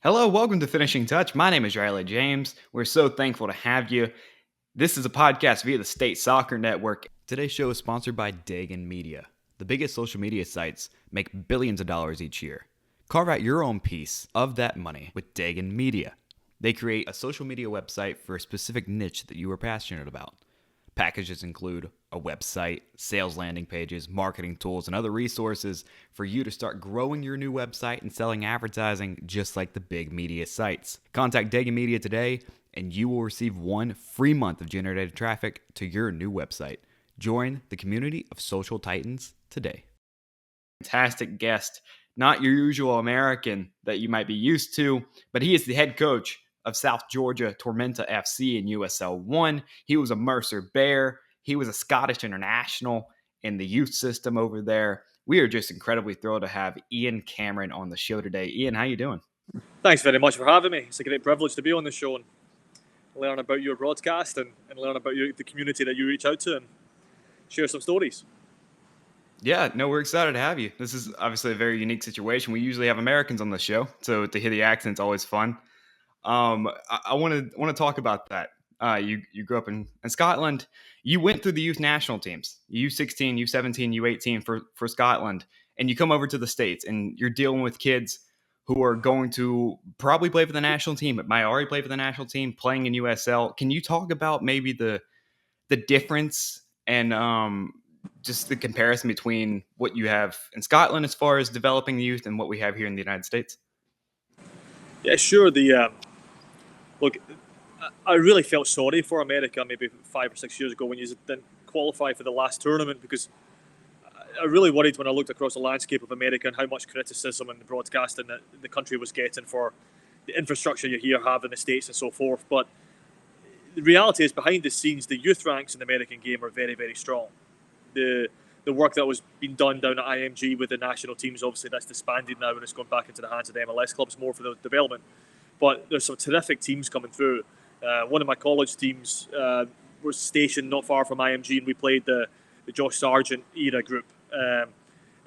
Hello, welcome to Finishing Touch. My name is Riley James. We're so thankful to have you. This is a podcast via the State Soccer Network. Today's show is sponsored by Dagan Media. The biggest social media sites make billions of dollars each year. Carve out your own piece of that money with Dagan Media. They create a social media website for a specific niche that you are passionate about. Packages include a website, sales landing pages, marketing tools, and other resources for you to start growing your new website and selling advertising just like the big media sites. Contact Dagan Media today and you will receive 1 free month of generated traffic to your new website. Join the community of social titans today. Fantastic guest, not your usual American that you might be used to, but he is the head coach of South Georgia Tormenta FC in USL 1. He was a Mercer Bear. He was a Scottish international in the youth system over there. We are just incredibly thrilled to have Ian Cameron on the show today. Ian, how you doing? Thanks very much for having me. It's a great privilege to be on the show and learn about your broadcast and learn about the community that you reach out to and share some stories. Yeah, no, we're excited to have you. This is obviously a very unique situation. We usually have Americans on the show, so to hear the accent's always fun. I want to talk about that. You grew up in Scotland. You went through the youth national teams, U16, U17, U18 for Scotland, and you come over to the States and you're dealing with kids who are going to probably play for the national team, but might already play for the national team, playing in USL. Can you talk about maybe the difference and just the comparison between what you have in Scotland as far as developing the youth and what we have here in the United States? Yeah, sure. Look, I really felt sorry for America maybe 5 or 6 years ago when you didn't qualify for the last tournament, because I really worried when I looked across the landscape of America and how much criticism and the broadcasting that the country was getting for the infrastructure you here have in the States and so forth. But the reality is, behind the scenes, the youth ranks in the American game are very, very strong. The work that was being done down at IMG with the national teams, obviously that's disbanded now and it's gone back into the hands of the MLS clubs more for the development. But there's some terrific teams coming through. One of my college teams was stationed not far from IMG, and we played the Josh Sargent era group. And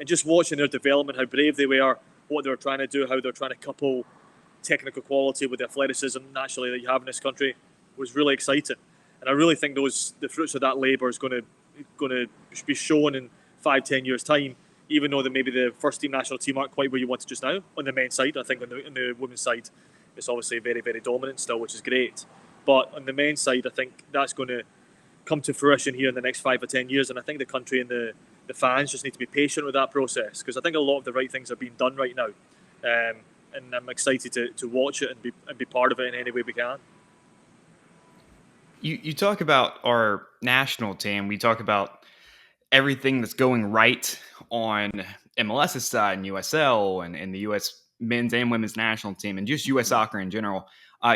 just watching their development, how brave they were, what they were trying to do, how they're trying to couple technical quality with the athleticism naturally that you have in this country, was really exciting. And I really think the fruits of that labour is going to be shown in 5-10 years' time, even though maybe the first team national team aren't quite where you want it just now on the men's side. I think on the women's side, it's obviously very, very dominant still, which is great. But on the men's side, I think that's going to come to fruition here in the next 5 or 10 years. And I think the country and the fans just need to be patient with that process, because I think a lot of the right things are being done right now. And I'm excited to watch it and be part of it in any way we can. You talk about our national team. We talk about everything that's going right on MLS's side and USL and the U.S. men's and women's national team and just U.S. soccer in general.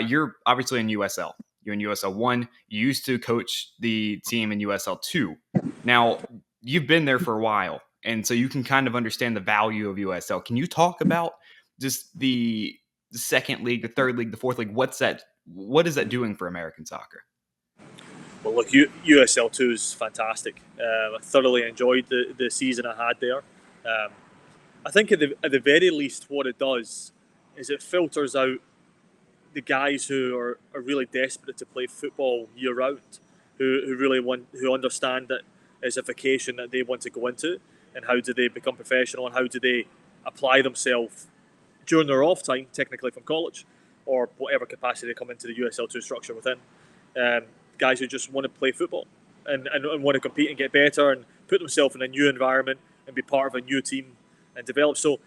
You're obviously in USL. You're in USL 1. You used to coach the team in USL 2. Now, you've been there for a while, and so you can kind of understand the value of USL. Can you talk about just the second league, the third league, the fourth league? What is that doing for American soccer? Well, look, USL 2 is fantastic. I thoroughly enjoyed the season I had there. I think at the very least what it does is it filters out the guys who are really desperate to play football year round, who understand that it's a vocation that they want to go into, and how do they become professional and how do they apply themselves during their off time, technically from college, or whatever capacity they come into the USL 2 structure within. Guys who just want to play football and want to compete and get better and put themselves in a new environment and be part of a new team and develop. So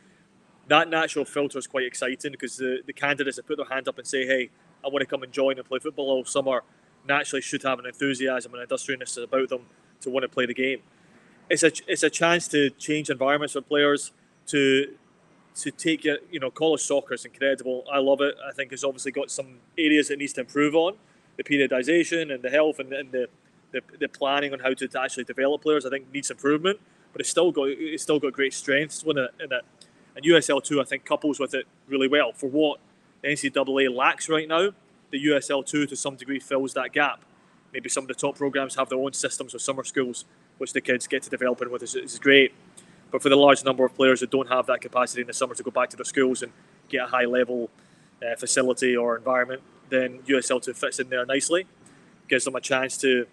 that natural filter is quite exciting, because the candidates that put their hand up and say, hey, I want to come and join and play football all summer, naturally should have an enthusiasm and industriousness about them to want to play the game. It's a chance to change environments for players, to take college soccer is incredible. I love it. I think it's obviously got some areas it needs to improve on. The periodization and the health and the planning on how to actually develop players, I think, needs improvement. But it's still got great strengths in it. And USL 2, I think, couples with it really well. For what the NCAA lacks right now, the USL 2 to some degree fills that gap. Maybe some of the top programs have their own systems with summer schools, which the kids get to develop in with. Is great. But for the large number of players that don't have that capacity in the summer to go back to their schools and get a high level facility or environment, then USL2 fits in there nicely. Gives them a chance to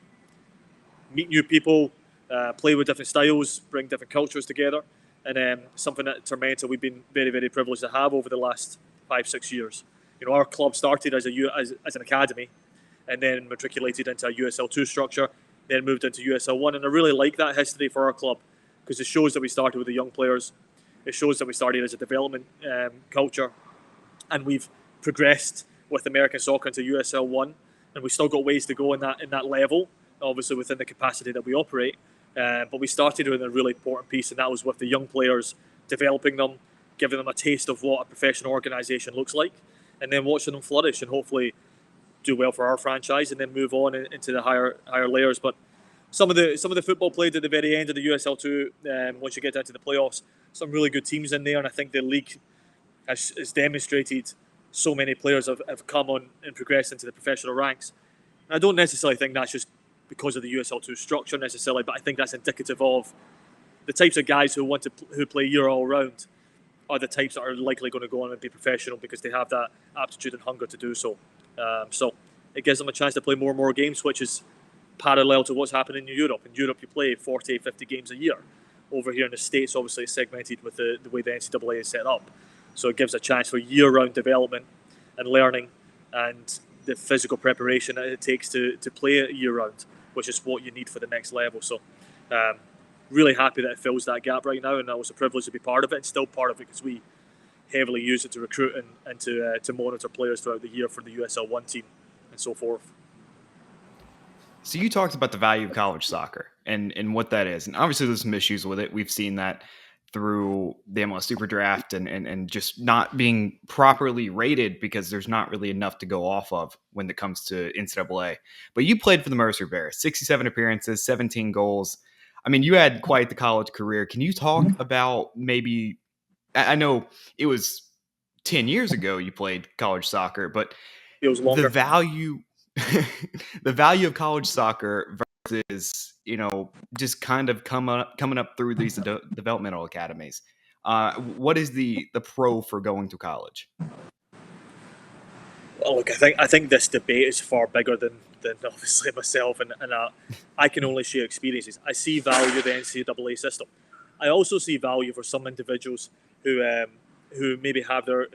meet new people, play with different styles, bring different cultures together, and something that Tormenta we've been very, very privileged to have over the last 5-6 years. Our club started as an academy, and then matriculated into a USL2 structure, then moved into USL1, and I really like that history for our club because it shows that we started with the young players. It shows that we started as a development culture, and we've progressed with American soccer into USL1, and we've still got ways to go in that level, obviously within the capacity that we operate. But we started with a really important piece, and that was with the young players, developing them, giving them a taste of what a professional organisation looks like, and then watching them flourish and hopefully do well for our franchise, and then move on into the higher layers. But some of the football played at the very end of the USL2, once you get down to the playoffs, some really good teams in there, and I think the league has demonstrated so many players have come on and progressed into the professional ranks. And I don't necessarily think that's just because of the USL2 structure necessarily, but I think that's indicative of the types of guys who play year all round are the types that are likely going to go on and be professional because they have that aptitude and hunger to do so. So it gives them a chance to play more and more games, which is parallel to what's happening in Europe. In Europe, you play 40, 50 games a year. Over here in the States, obviously, it's segmented with the way the NCAA is set up. So it gives a chance for year-round development and learning and the physical preparation that it takes to play it year-round, which is what you need for the next level. So really happy that it fills that gap right now, and that was a privilege to be part of it, and still part of it because we heavily use it to recruit and to monitor players throughout the year for the USL1 team and so forth. So you talked about the value of college soccer and what that is. And obviously there's some issues with it. We've seen that through the MLS Super Draft and just not being properly rated because there's not really enough to go off of when it comes to NCAA. But you played for the Mercer Bears, 67 appearances, 17 goals. I mean, you had quite the college career. Can you talk about maybe, I know it was 10 years ago you played college soccer, but It was longer. the value the value of college soccer versus just kind of coming up through these developmental academies. What is the pro for going to college? Well, look, I think this debate is far bigger than obviously myself, and I can only share experiences. I see value in the NCAA system. I also see value for some individuals who maybe have their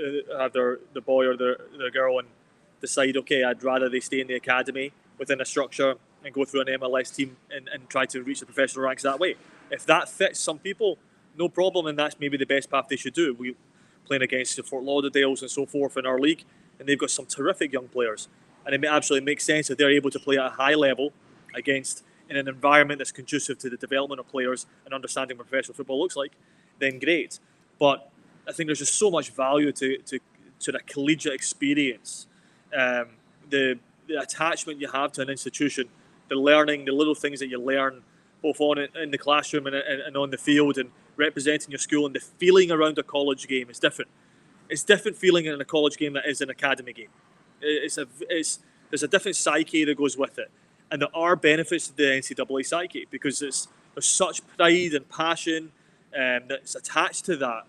boy or their girl and decide, okay, I'd rather they stay in the academy within a structure and go through an MLS team and try to reach the professional ranks that way. If that fits some people, no problem, and that's maybe the best path they should do. We playing against the Fort Lauderdales and so forth in our league, and they've got some terrific young players, and it absolutely makes sense that they're able to play at a high level against in an environment that's conducive to the development of players and understanding what professional football looks like. Then great, but I think there's just so much value to the collegiate experience. The attachment you have to an institution, the learning, the little things that you learn both on in the classroom and on the field and representing your school, and the feeling around a college game is different. It's different feeling in a college game that is an academy game. There's a different psyche that goes with it, and there are benefits to the NCAA psyche because there's such pride and passion that's attached to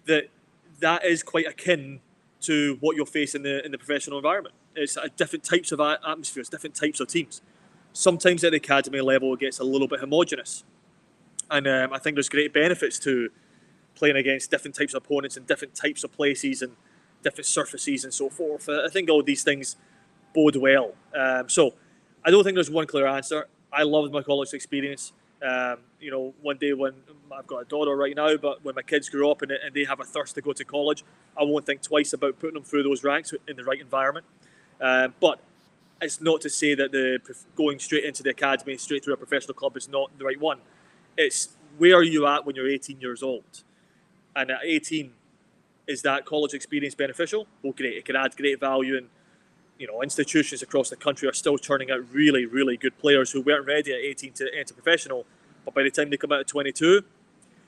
that is quite akin to what you'll face in the professional environment. It's different types of atmospheres, different types of teams. Sometimes at the academy level, it gets a little bit homogenous. And I think there's great benefits to playing against different types of opponents and different types of places and different surfaces and so forth. I think all these things bode well. So I don't think there's one clear answer. I loved my college experience. One day when I've got a daughter right now, but when my kids grow up and they have a thirst to go to college, I won't think twice about putting them through those ranks in the right environment. But it's not to say that going straight into the academy, straight through a professional club is not the right one. It's where are you at when you're 18 years old? And at 18, is that college experience beneficial? Well, great. It can add great value, and institutions across the country are still churning out really, really good players who weren't ready at 18 to enter professional, but by the time they come out at 22,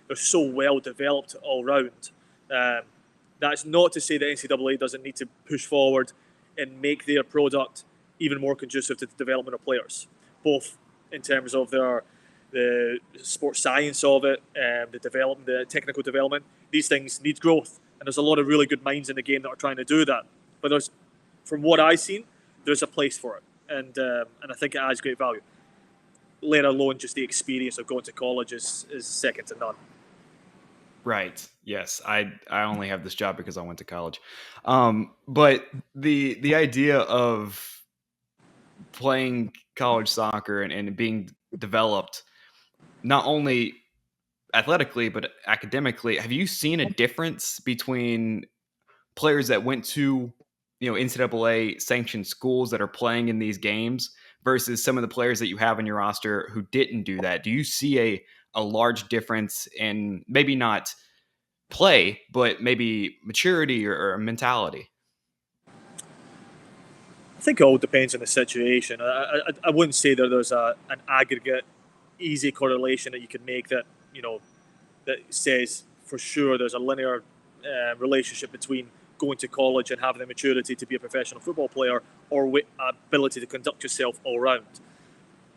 they're so well developed all round. That's not to say that NCAA doesn't need to push forward and make their product even more conducive to the development of players, both in terms of the sports science of it, the technical development. These things need growth. And there's a lot of really good minds in the game that are trying to do that. But from what I've seen, there's a place for it, and I think it adds great value. Let alone just the experience of going to college is second to none. Right. Yes. I only have this job because I went to college. But the idea of playing college soccer and being developed not only athletically but academically, have you seen a difference between players that went to NCAA sanctioned schools that are playing in these games versus some of the players that you have on your roster who didn't do that? Do you see a large difference in maybe not play, but maybe maturity or mentality? I think it all depends on the situation. I wouldn't say that there's an aggregate easy correlation that you can make that that says for sure there's a linear relationship between going to college and having the maturity to be a professional football player or with ability to conduct yourself all round.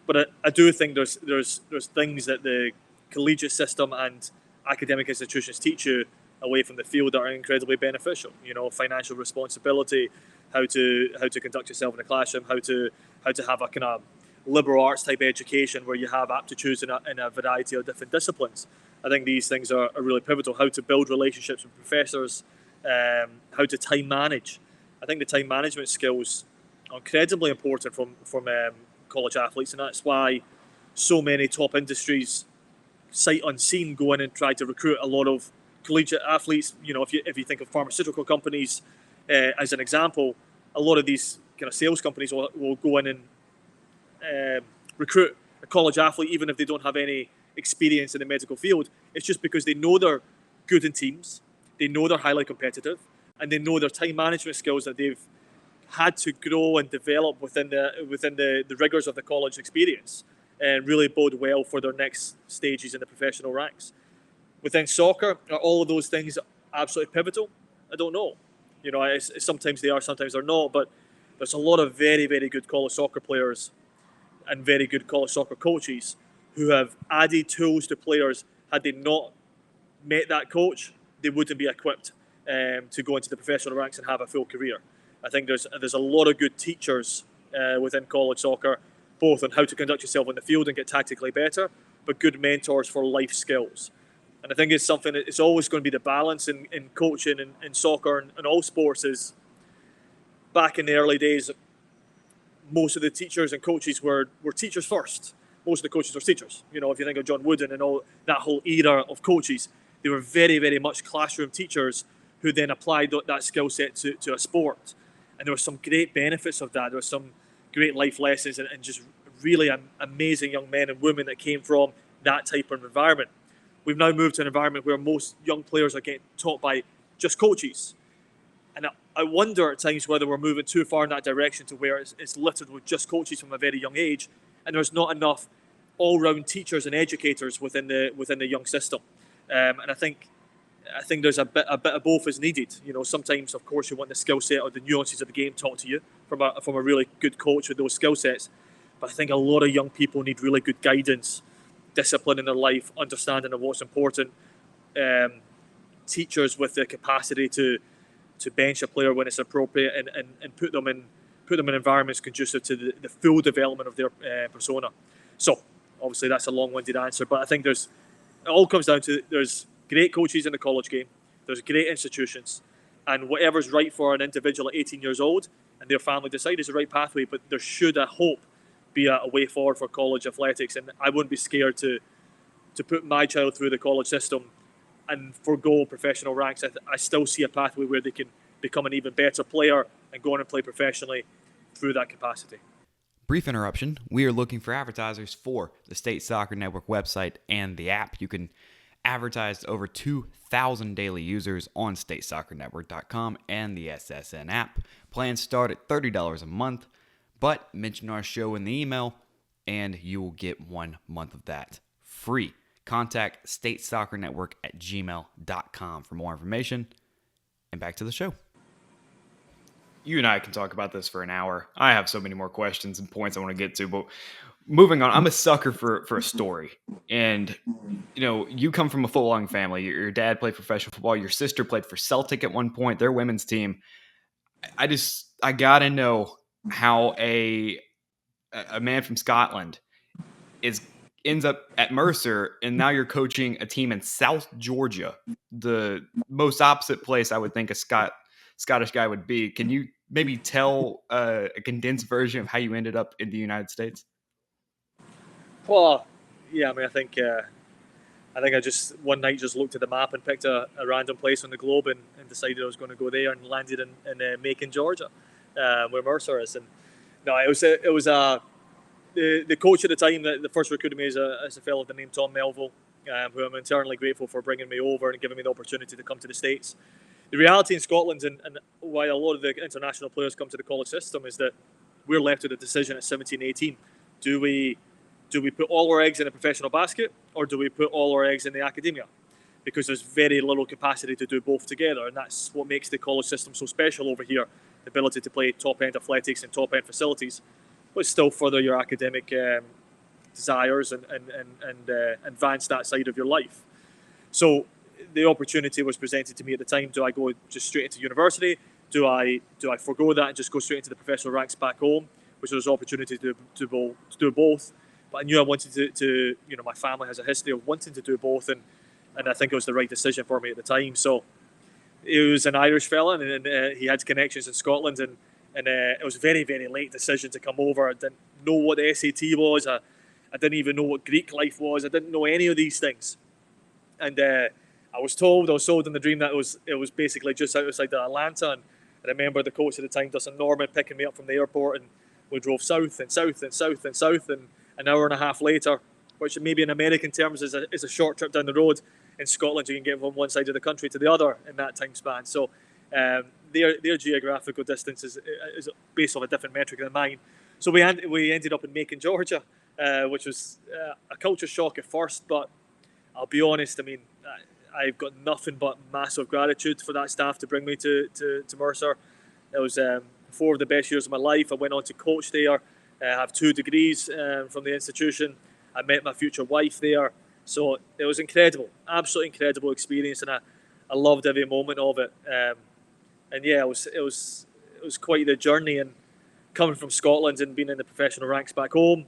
But I do think there's things that the collegiate system and academic institutions teach you away from the field that are incredibly beneficial. Financial responsibility, how to conduct yourself in the classroom, how to have a kind of liberal arts type education where you have aptitudes in a variety of different disciplines. I think these things are really pivotal. How to build relationships with professors, how to time manage. I think the time management skills are incredibly important from college athletes, and that's why so many top industries, sight unseen, go in and try to recruit a lot of collegiate athletes. If you think of pharmaceutical companies as an example, a lot of these kind of sales companies will go in and recruit a college athlete even if they don't have any experience in the medical field. It's just because they know they're good in teams, they know they're highly competitive, and they know their time management skills that they've had to grow and develop within the rigors of the college experience, and really bode well for their next stages in the professional ranks. Within soccer, are all of those things absolutely pivotal? I don't know. Sometimes they are, sometimes they're not. But there's a lot of very, very good college soccer players and very good college soccer coaches who have added tools to players. Had they not met that coach, they wouldn't be equipped to go into the professional ranks and have a full career. I think there's a lot of good teachers within college soccer, both on how to conduct yourself on the field and get tactically better, but good mentors for life skills. And I think it's something that it's always going to be the balance in coaching and in soccer and all sports. Is back in the early days, most of the teachers and coaches were teachers first. Most of the coaches were teachers. If you think of John Wooden and all that whole era of coaches, they were very, very much classroom teachers who then applied that skill set to a sport. And there were some great benefits of that. There were some great life lessons and just really amazing young men and women that came from that type of environment. We've now moved to an environment where most young players are getting taught by just coaches. And I wonder at times whether we're moving too far in that direction to where it's littered with just coaches from a very young age, and there's not enough all-round teachers and educators within the young system. And I think there's a bit of both is needed. Sometimes, of course, you want the skill set or the nuances of the game taught to you from a really good coach with those skill sets. But I think a lot of young people need really good guidance, discipline in their life, understanding of what's important, teachers with the capacity to bench a player when it's appropriate and put them in environments conducive to the full development of their persona. So obviously that's a long-winded answer, but I think it all comes down to there's great coaches in the college game, there's great institutions, and whatever's right for an individual at 18 years old and their family decide is the right pathway. But there should, I hope, be a way forward for college athletics, and I wouldn't be scared to put my child through the college system and forgo professional ranks. I still see a pathway where they can become an even better player and go on and play professionally through that capacity. Brief interruption. We are looking for advertisers for the State Soccer Network website and the app. You can advertise to over 2,000 daily users on statesoccernetwork.com and the SSN app. Plans start at $30 a month, but mention our show in the email and you will get 1 month of that free. Contact statesoccernetwork@gmail.com for more information. And back to the show. You and I can talk about this for an hour. I have so many more questions and points I want to get to, but moving on, I'm a sucker for a story. And you come from a footballing family. Your dad played professional football. Your sister played for Celtic at one point, their women's team. I gotta know how a man from Scotland is ends up at Mercer, and now you're coaching a team in South Georgia, the most opposite place I would think a Scottish guy would be. Can you maybe tell a condensed version of how you ended up in the United States? Well, yeah, I mean, I think I just one night just looked at the map and picked a random place on the globe and decided I was going to go there and landed in Macon, Georgia, where Mercer is. And no, it was the coach at the time that the first recruited me is a fellow named Tom Melville, who I'm eternally grateful for bringing me over and giving me the opportunity to come to the States. The reality in Scotland and why a lot of the international players come to the college system is that we're left with a decision at 17, 18. Do we put all our eggs in a professional basket, or do we put all our eggs in the academia? Because there's very little capacity to do both together, and that's what makes the college system so special over here. The ability to play top-end athletics and top-end facilities, but still further your academic desires and advance that side of your life. So the opportunity was presented to me at the time. Do I go just straight into university? Do I forgo that and just go straight into the professional ranks back home, which was an opportunity to do both? But I knew I wanted to my family has a history of wanting to do both, and I think it was the right decision for me at the time. So he was an Irish fella, and he had connections in Scotland, and it was a very, very late decision to come over. I didn't know what the SAT was. I didn't even know what Greek life was. I didn't know any of these things. And I was sold in the dream that it was basically just outside of Atlanta. And I remember the coach at the time, Dustin Norman, picking me up from the airport, and we drove south and south and south and south. And an hour and a half later, which maybe in American terms is a short trip down the road, in Scotland you can get from one side of the country to the other in that time span. So their geographical distance is based on a different metric than mine. So we ended up in Macon, Georgia, which was a culture shock at first, but I'll be honest, I mean, I've got nothing but massive gratitude for that staff to bring me to Mercer. It was 4 of the best years of my life. I went on to coach there. I have 2 degrees from the institution. I met my future wife there. So it was incredible, absolutely incredible experience, and I loved every moment of it. And yeah, it was quite the journey. And coming from Scotland and being in the professional ranks back home,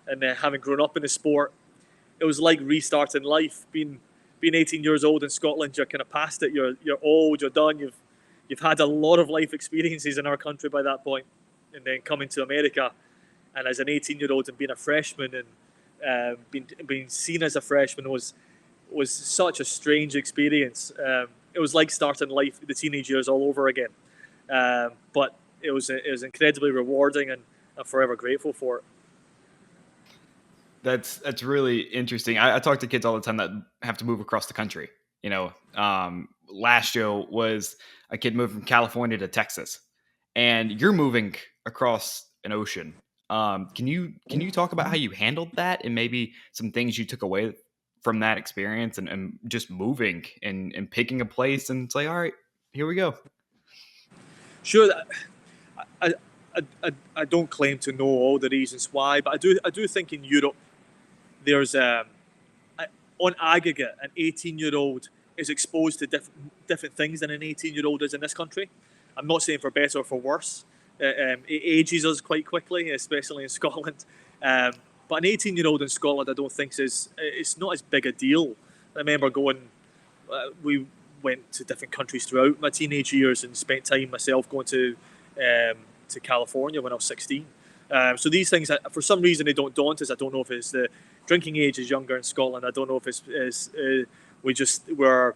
and having grown up in the sport, it was like restarting life. Being 18 years old in Scotland, you're kind of past it. You're old. You're done. You've had a lot of life experiences in our country by that point, and then coming to America, and as an 18-year-old and being a freshman and being seen as a freshman was such a strange experience. It was like starting life, the teenage years all over again. But it was incredibly rewarding, and I'm forever grateful for it. That's really interesting. I talk to kids all the time that have to move across the country. Last show was a kid moving from California to Texas, and you're moving across an ocean. Can you talk about how you handled that, and maybe some things you took away from that experience, and just moving and picking a place and say, all right, here we go. Sure, I don't claim to know all the reasons why, but I do think in Europe there's on aggregate an 18-year-old is exposed to different things than an 18-year-old is in this country. I'm not saying for better or for worse. It ages us quite quickly, especially in Scotland. But an 18-year-old in Scotland, I don't think it's not as big a deal. I remember we went to different countries throughout my teenage years and spent time myself going to California when I was 16. So these things, for some reason, they don't daunt us. I don't know if it's the drinking age is younger in Scotland. I don't know if we're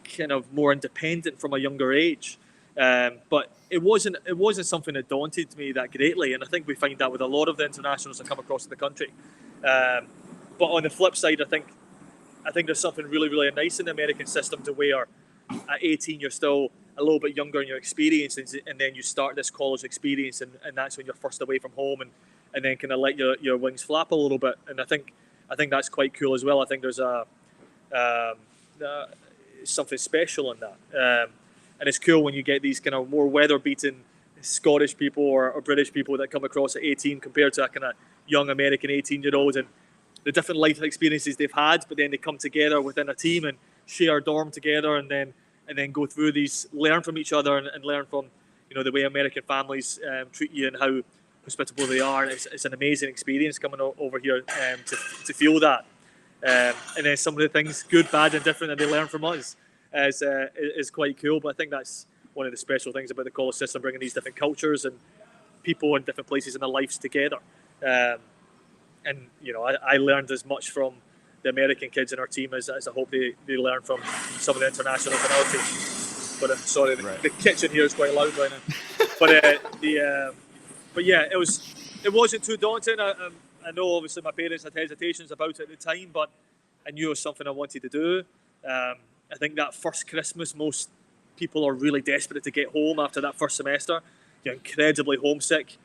kind of more independent from a younger age. But it wasn't something that daunted me that greatly, and I think we find that with a lot of the internationals that come across the country. But on the flip side, I think there's something really, really nice in the American system to where at 18 you're still a little bit younger in your experience, and then you start this college experience, and that's when you're first away from home, and then kind of let your wings flap a little bit. And I think that's quite cool as well. I think there's something special in that. And it's cool when you get these kind of more weather-beaten Scottish people or British people that come across at 18 compared to a kind of young American 18-year-old, and the different life experiences they've had, but then they come together within a team and share a dorm together, and then go through these, learn from each other, and learn from the way American families treat you and how hospitable they are. It's an amazing experience coming over here to feel that. And then some of the things, good, bad, and different, that they learn from us is quite cool. But I think that's one of the special things about the college system, bringing these different cultures and people in different places in their lives together. And I learned as much from the American kids in our team as I hope they learn from some of the internationals in our team. But sorry, the kitchen here is quite loud right now. But yeah, it wasn't too daunting. I know obviously my parents had hesitations about it at the time, but I knew it was something I wanted to do. I think that first Christmas, most people are really desperate to get home after that first semester. You're incredibly homesick.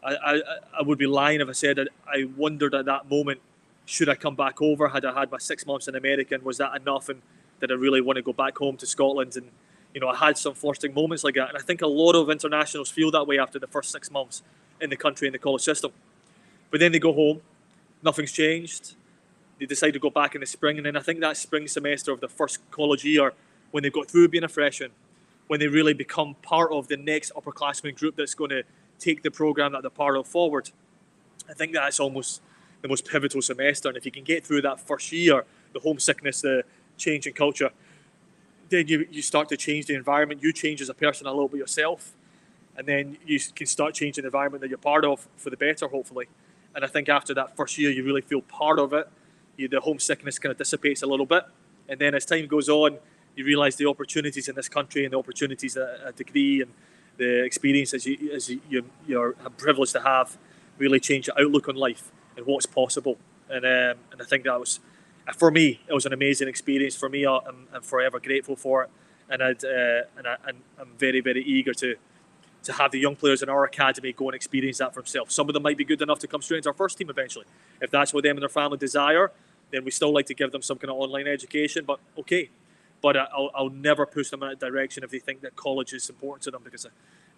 I would be lying if I said I wondered at that moment, should I come back over? Had I had my 6 months in America, and was that enough? And did I really want to go back home to Scotland? And I had some flirting moments like that. And I think a lot of internationals feel that way after the first 6 months in the country, in the college system. But then they go home, nothing's changed. They decide to go back in the spring, and then I think that spring semester of the first college year, when they've got through being a freshman, when they really become part of the next upperclassmen group that's going to take the program that they're part of forward, I think that's almost the most pivotal semester. And if you can get through that first year, the homesickness, the change in culture, then you start to change the environment. You change as a person a little bit yourself, and then you can start changing the environment that you're part of for the better, hopefully. And I think after that first year, you really feel part of it. The homesickness kind of dissipates a little bit. And then as time goes on, you realise the opportunities in this country and the opportunities that a degree and the experiences you're privileged to have really change your outlook on life and what's possible. And I think that was, for me, it was an amazing experience. For me, I'm forever grateful for it. And I'm very, very eager to have the young players in our academy go and experience that for themselves. Some of them might be good enough to come straight into our first team eventually. If that's what them and their family desire, then we still like to give them some kind of online education, but okay. But I'll never push them in that direction if they think that college is important to them, because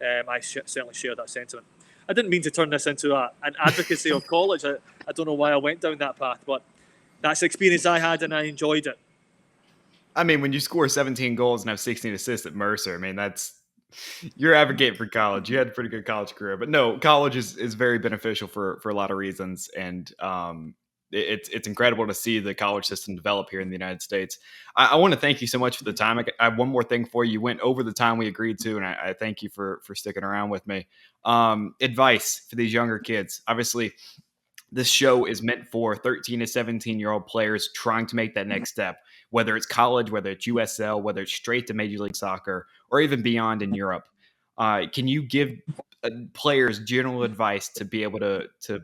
I certainly share that sentiment. I didn't mean to turn this into an advocacy of college. I don't know why I went down that path, but that's the experience I had and I enjoyed it. I mean, when you score 17 goals and have 16 assists at Mercer, I mean, you're advocating for college. You had a pretty good college career, but no, college is very beneficial for a lot of reasons. And it's incredible to see the college system develop here in the United States. I want to thank you so much for the time. I have one more thing for you. You went over the time we agreed to, and I thank you for sticking around with me. Advice for these younger kids. Obviously, this show is meant for 13 to 17-year-old players trying to make that next step, whether it's college, whether it's USL, whether it's straight to Major League Soccer, or even beyond in Europe. Can you give players general advice to be able to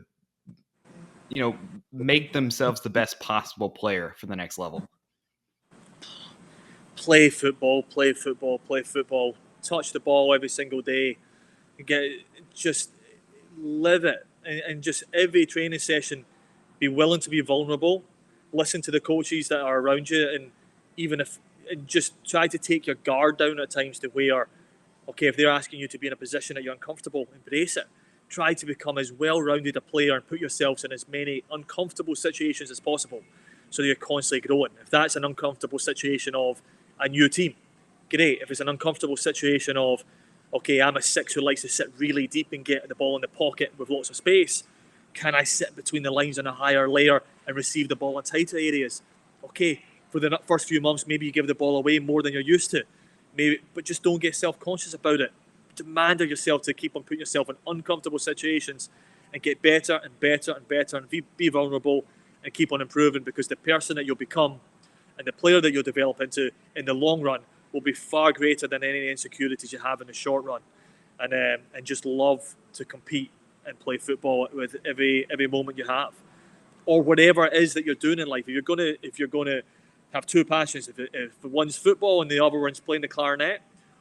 make themselves the best possible player for the next level? Play football, play football, play football. Touch the ball every single day. Just live it. And just every training session, be willing to be vulnerable. Listen to the coaches that are around you, and just try to take your guard down at times to where, okay, if they're asking you to be in a position that you're uncomfortable, embrace it. Try to become as well-rounded a player and put yourselves in as many uncomfortable situations as possible so that you're constantly growing. If that's an uncomfortable situation of a new team, great. If it's an uncomfortable situation of, okay, I'm a six who likes to sit really deep and get the ball in the pocket with lots of space, can I sit between the lines in a higher layer and receive the ball in tighter areas? Okay, for the first few months, maybe you give the ball away more than you're used to, but just don't get self-conscious about it. Demand of yourself to keep on putting yourself in uncomfortable situations and get better and better and better and be vulnerable and keep on improving, because the person that you'll become and the player that you'll develop into in the long run will be far greater than any insecurities you have in the short run. And just love to compete and play football with every moment you have, or whatever it is that you're doing in life. If you're gonna have two passions, if one's football and the other one's playing the clarinet,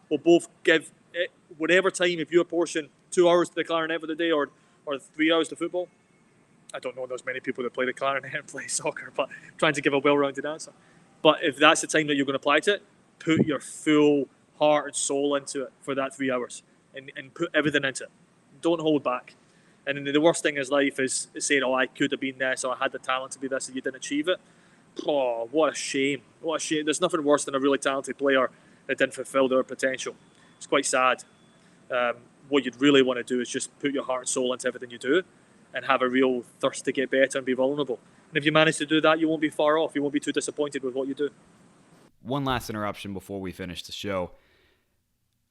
we'll both give it whatever time. If you apportion 2 hours to the clarinet for the day, or 3 hours to football, I don't know there's many people that play the clarinet and play soccer, but I'm trying to give a well-rounded answer. But if that's the time that you're going to apply to it, put your full heart and soul into it for that 3 hours and put everything into it. Don't hold back. And the worst thing in life is saying, "Oh, I could have been this, or I had the talent to be this, and you didn't achieve it." Oh, what a shame! What a shame! There's nothing worse than a really talented player that didn't fulfil their potential. It's quite sad. What you'd really want to do is just put your heart and soul into everything you do, and have a real thirst to get better and be vulnerable. And if you manage to do that, you won't be far off. You won't be too disappointed with what you do. One last interruption before we finish the show.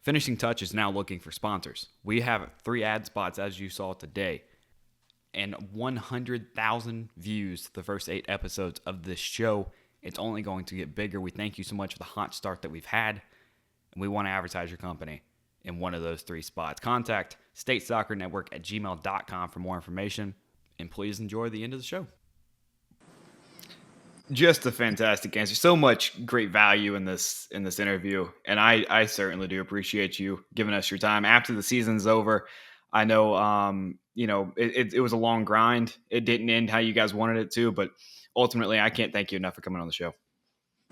Finishing Touch is now looking for sponsors. We have 3 ad spots, as you saw today, and 100,000 views the first 8 episodes of this show. It's only going to get bigger. We thank you so much for the hot start that we've had, and we want to advertise your company in one of those 3 spots. Contact statesoccernetwork@gmail.com for more information, and please enjoy the end of the show. Just a fantastic answer. So much great value in this interview, and I certainly do appreciate you giving us your time after the season's over. I know, it was a long grind. It didn't end how you guys wanted it to, but ultimately, I can't thank you enough for coming on the show.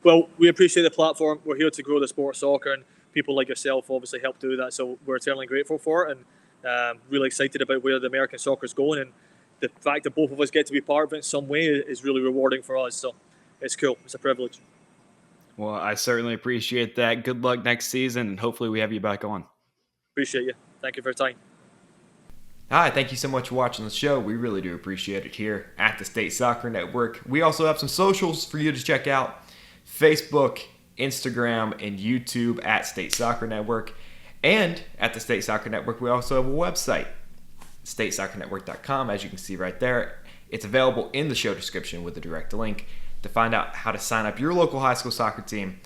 Well, we appreciate the platform. We're here to grow the sport of soccer, and people like yourself obviously help do that. So we're eternally grateful for it, and really excited about where the American soccer is going. And the fact that both of us get to be part of it in some way is really rewarding for us. So it's cool. It's a privilege. Well, I certainly appreciate that. Good luck next season, and hopefully we have you back on. Appreciate you. Thank you for your time. Hi, thank you so much for watching the show. We really do appreciate it here at the State Soccer Network. We also have some socials for you to check out. Facebook, Instagram, and YouTube at State Soccer Network. And at the State Soccer Network, we also have a website, statesoccernetwork.com, as you can see right there. It's available in the show description with a direct link to find out how to sign up your local high school soccer team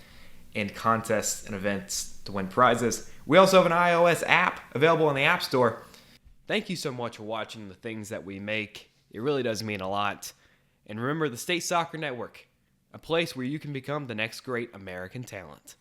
in contests and events to win prizes. We also have an iOS app available in the App Store. Thank you so much for watching the things that we make. It really does mean a lot. And remember, the State Soccer Network, a place where you can become the next great American talent.